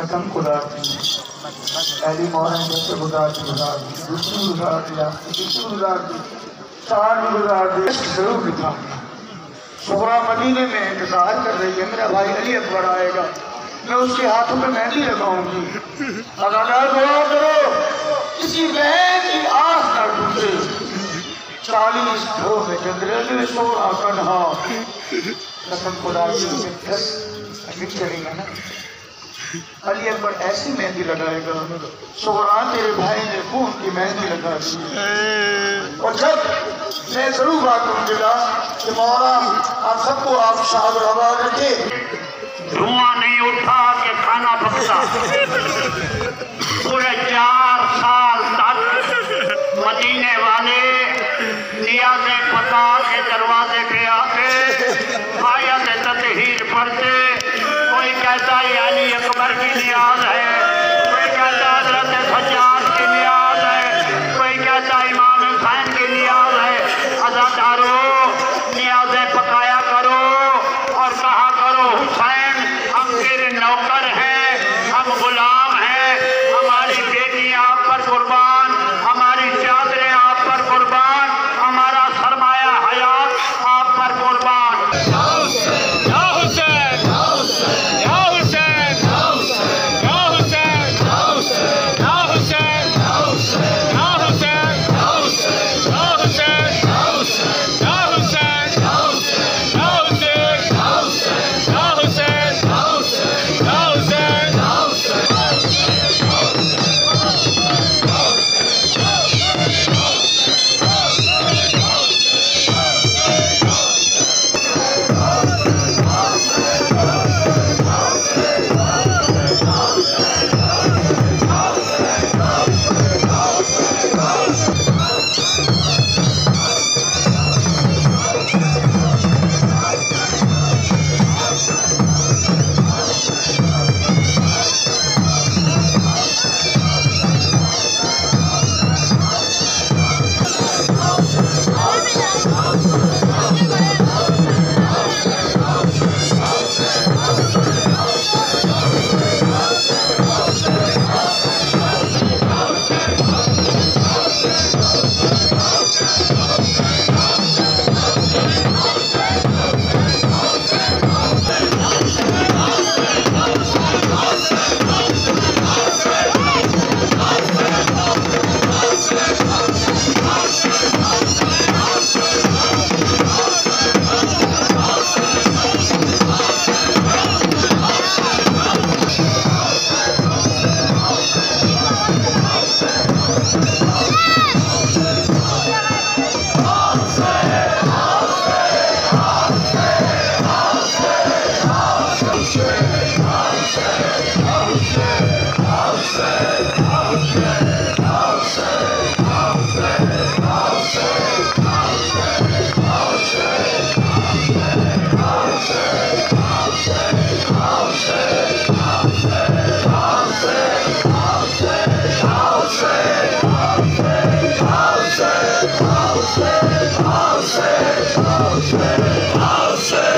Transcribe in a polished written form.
कसम खुदा की पहली मोहरम जैसे गुजार दी, दूसरी गुजार दिया, तीसरी गुजार दी, चार गुजार दी, जरूर लिखा। शोहरा मदीने में इंतजार कर रही है, मेरा भाई अली अकबर आएगा, मैं उसके हाथों में मेहंदी लगाऊंगी। अदाकार दुआ करो किसी बहन की आस न टूटे। 40 ढो में चंद्र शोहरा कन्हा कसम खुदा की 10 चलेगा ना। अली अकबर ऐसी मेहंदी लगाएगा, शोहरा तेरे भाई ने खून की मेहंदी लगा दी। और जब मैं जरूर बात करूँगा कि मौला आप सबको आप शाद आबाद रखे। धुआं नहीं उठा के खाना पकता। पूरे 4 साल तक मदीने वाले नियाज़े पता के दरवाजे पे आके आयत ततहीर पढ़ते। कोई कहता है अली अकबर की नियाज है, कोई कहता है हज़रत सज्जाद की नियाज है, कोई कहता है इमाम हुसैन की नियाज है। अज़ादारो नियाज़ें पकाया करो और कहा करो हुसैन हम तेरे नौकर हैं, हम गुलाम हैं, हमारी बेटियां आप पर कुर्बान, हमारी चादरें आप पर कुर्बान, हमारा सरमाया हयात आप पर कुर्बान। I'll say